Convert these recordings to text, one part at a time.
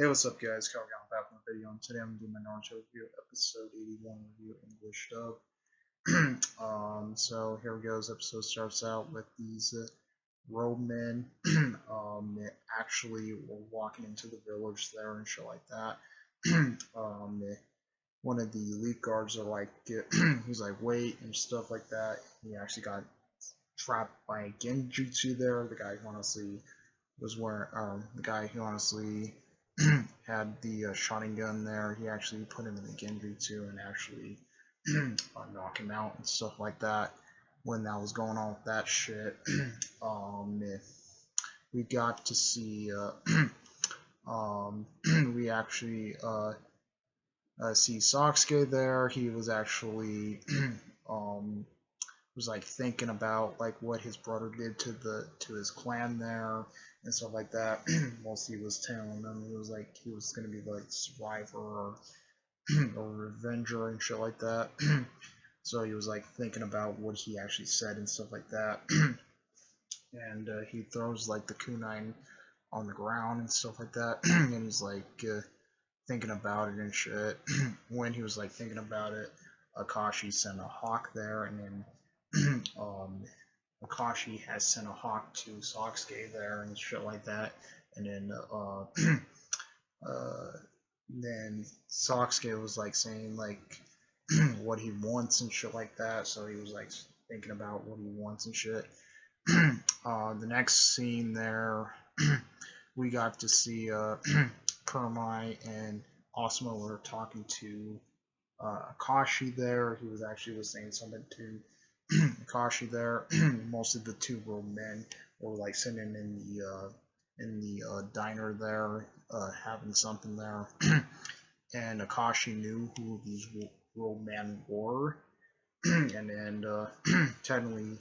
Hey, what's up, guys? Coming on back with a video, and today I'm doing my Naruto review, episode 81 review, English dub. So here we go. This episode starts out with these roadmen, actually were walking into the village there and shit like that. um, One of the elite guards are like, he's like, wait, and stuff like that. He actually got trapped by a genjutsu there. The guy who honestly was where the guy who honestly had the shotgun there. He actually put him in the genjutsu and actually knock him out and stuff like that. When that was going on with that shit, um, we got to see we actually see Sasuke there. He was actually um, was like thinking about like what his brother did to his clan there and stuff like that. Whilst he was telling them he was like he was gonna be like survivor or revenger and shit like that. So he was like thinking about what he actually said and stuff like that. And he throws like the kunai on the ground and stuff like that. And he's like thinking about it and shit. When he was like thinking about it, Akashi sent a hawk there, and then Akashi has sent a hawk to Sasuke there and shit like that, and then uh, then Sasuke was like saying like what he wants and shit like that, so he was like thinking about what he wants and shit. The next scene there, we got to see Permai and Asuma were talking to Akashi there. He was actually saying something to Akashi there. Most of the two were men were like sitting in the diner there, having something there. And Akashi knew who these real men were, and then technically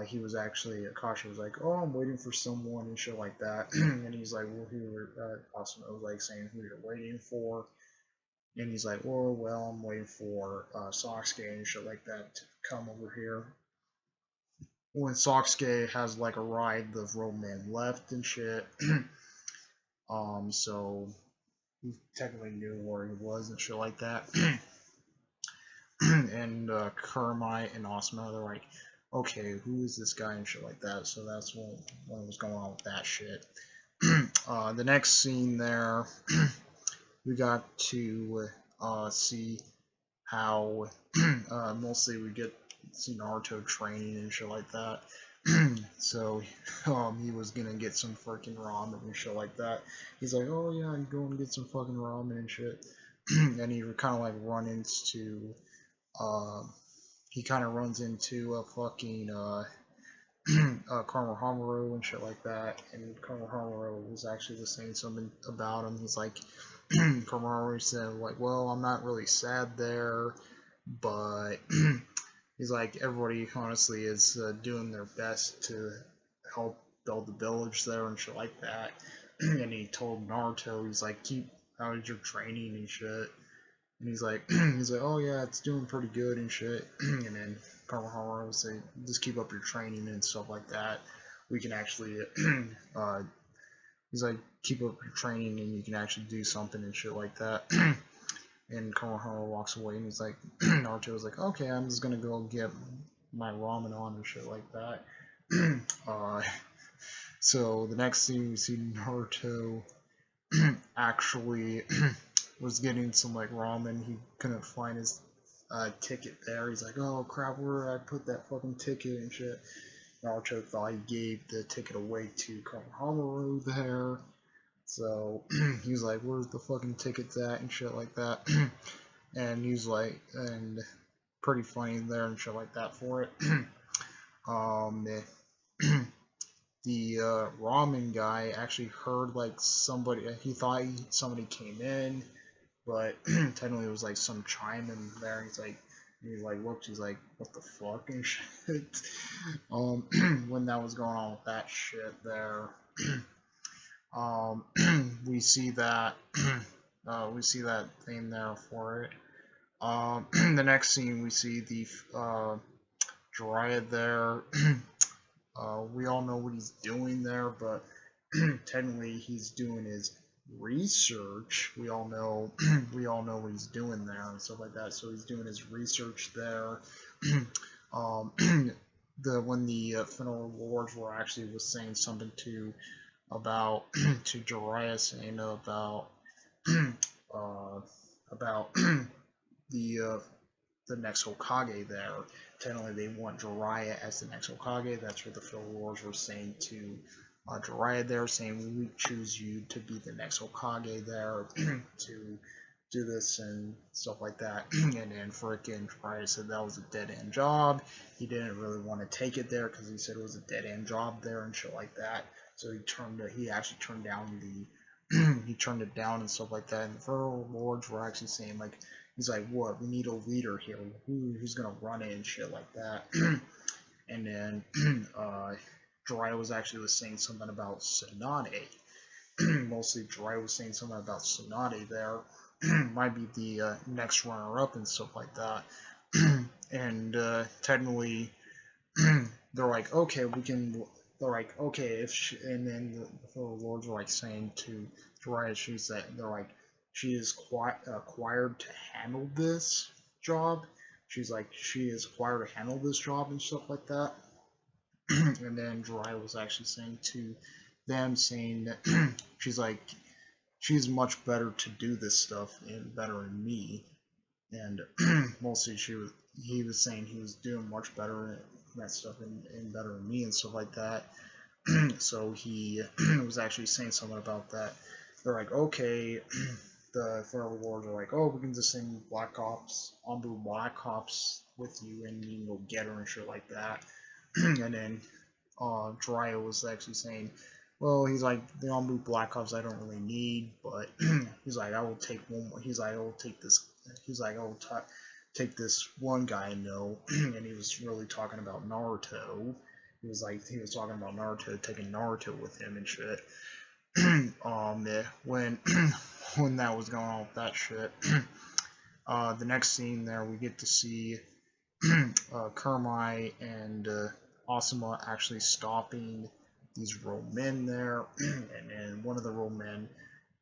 he was actually Akashi was like, "Oh, I'm waiting for someone" and shit like that. And he's like, "Well, who?" Asuma was like saying who you're waiting for, and he's like, well, I'm waiting for Sasuke and shit like that to come over here. When Sasuke has like a ride, the roadman left and shit. So he technically knew where he was and shit like that. And Kermit and Asuma, they're like, okay, who is this guy and shit like that. So that's what was going on with that shit. The next scene there, we got to see how mostly we get see Naruto training and shit like that. So he was gonna get some freaking ramen and shit like that. He's like, oh yeah, I'm going to get some fucking ramen and shit. And he kind of like run into uh, he kind of runs into a fucking Konohamaru and shit like that. And Konohamaru was actually just saying something about him. He's like, Konohamaru said like, well, I'm not really sad there, but he's like, everybody honestly is doing their best to help build the village there and shit like that. And he told Naruto, he's like, keep how is your training and shit. And he's like, oh yeah, it's doing pretty good and shit. And then Konohamaru will say, just keep up your training and stuff like that. We can actually, he's like, keep up your training and you can actually do something and shit like that. And Konohamaru walks away and he's like, Naruto was like, okay, I'm just gonna go get my ramen on and shit like that. uh, so the next scene we see Naruto actually was getting some like ramen. He couldn't find his ticket there. He's like, oh crap, where did I put that fucking ticket and shit. Naruto thought he gave the ticket away to Konohamaru there. So he was like, where's the fucking tickets at and shit like that. And he's like, and pretty funny there and shit like that for it. um, the ramen guy actually heard like somebody, he thought somebody came in, but technically it was like some chime in there. He's like, he like looked, he's like, what the fuck and shit. When that was going on with that shit there. We see that thing there for it. The next scene we see the Dryad there. We all know what he's doing there, but technically he's doing his research. We all know we all know what he's doing there and stuff like that. So he's doing his research there. um, the when the Federal Lords were actually was saying something to about to Jiraiya, saying uh, about the next Hokage there. Technically, they want Jiraiya as the next Hokage. That's what the Federal Lords were saying to Jiraiya there, saying we choose you to be the next Hokage there to do this and stuff like that. And then frickin' Jiraiya said that was a dead end job. He didn't really want to take it there because he said it was a dead end job there and shit like that. So he actually turned down the he turned it down and stuff like that. And the Federal Lords were actually saying like, he's like, what? We need a leader here. Who's gonna run it and shit like that? And then Jiraiya was saying something about Tsunade. Mostly Jiraiya was saying something about Tsunade there. Might be the next runner-up and stuff like that. And technically, they're like, okay, we can. They're like, okay, if she, and then the lords were like saying to Jiraiya, they're like, she is acquired to handle this job. She's like, she is acquired to handle this job and stuff like that. And then Jiraiya was actually saying to them, saying that she's like, she's much better to do this stuff and better than me. And mostly he was saying he was doing much better at that stuff and better than me and stuff like that. So he was actually saying something about that. They're like, okay, the Federal Lords are like, oh, we can just send Black Ops, Ombu Black Ops with you and you can go get her and shit like that. And then Jiraiya was actually saying, well, he's like, the Ombu Black Ops I don't really need, but he's like, I will take one more. He's like, I will take this. He's like, I will take this one guy I know. And he was really talking about Naruto. He was talking about Naruto, taking Naruto with him and shit. When when that was going on with that shit, the next scene there, we get to see Kermai and Asuma actually stopping these Romen there, and then one of the Romen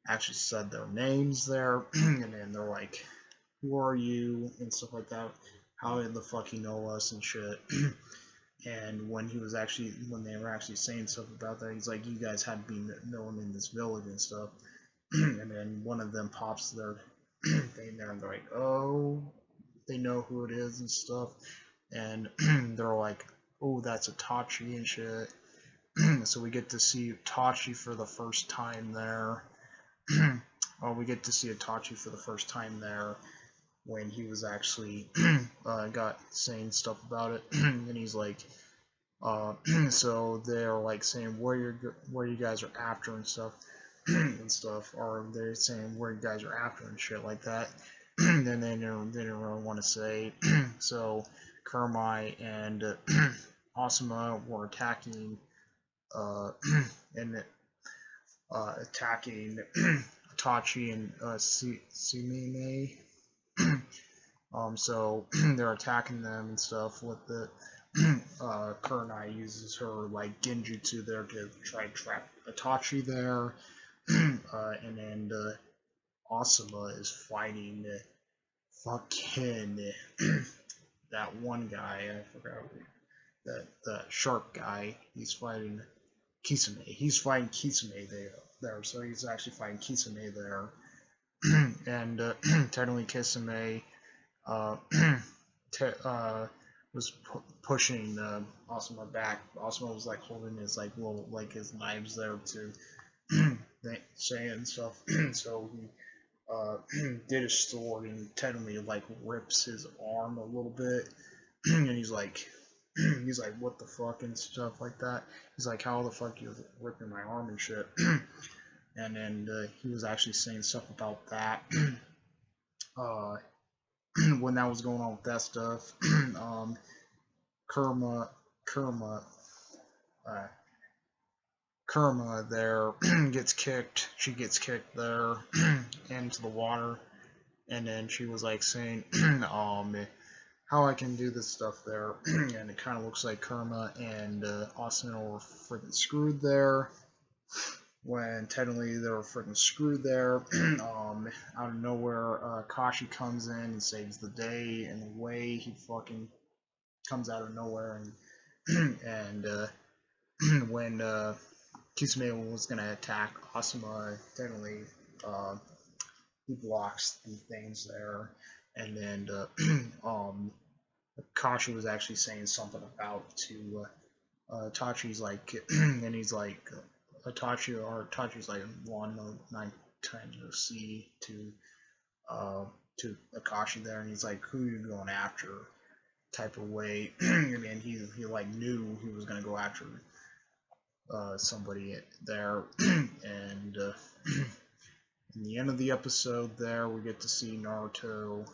actually said their names there, and then they're like, who are you, and stuff like that, how in the fuck you know us and shit. And when they were actually saying stuff about that, he's like, you guys had to be known in this village and stuff. And then one of them pops their thing there, and they're like, oh, they know who it is and stuff. And they're like, oh, that's Itachi and shit. So we get to see Itachi for the first time there. We get to see Itachi for the first time there when he was actually got saying stuff about it. And he's like, so they're like saying where you guys are after and stuff. And stuff, or they're saying where you guys are after and shit like that. Then they didn't really want to say. So Kermai and Asuma were attacking and attacking Itachi and Tsunade. So they're attacking them and stuff with the Kurenai uses her like genjutsu there to try to trap Itachi there. And then Asuma is fighting fucking that one guy, I forgot the shark guy. He's fighting Kisame. He's fighting Kisame there. So he's actually fighting Kisame there. And technically Kisame was pushing Asuma back. Asuma was like holding his his knives there to say and stuff. So he did his sword and technically like rips his arm a little bit. And he's like, what the fuck and stuff like that. He's like, how the fuck you ripping my arm and shit. And then he was actually saying stuff about that. When that was going on with that stuff, Kurama there gets kicked. She gets kicked there into the water, and then she was like saying, how I can do this stuff there, and it kind of looks like Kurama and Asuna were freaking screwed there. when technically they were freaking screwed there. Out of nowhere, Kashi comes in and saves the day, and the way he fucking comes out of nowhere, and when Kisame was gonna attack Asuma, technically he blocks the things there, and then Kashi was actually saying something about to Tachi's like, and he's like, Tachi's like 1/9 times C to Akashi there, and he's like, who are you going after? Type of way, and then he like knew he was gonna go after somebody there, and in the end of the episode there, we get to see Naruto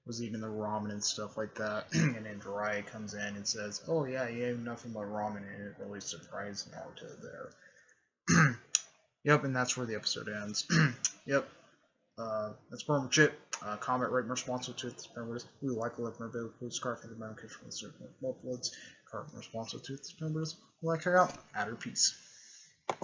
was eating the ramen and stuff like that, and then Jiraiya comes in and says, oh yeah, he ate nothing but ramen, and it really surprised Naruto there. Yep, and that's where the episode ends. Yep. That's pretty much it. Comment, rate, and responsive to this. Members, we like, live, and video, please scarf in the medication from the certain uploads. Comment, responsive to this. Members, we like, her out. Add her peace.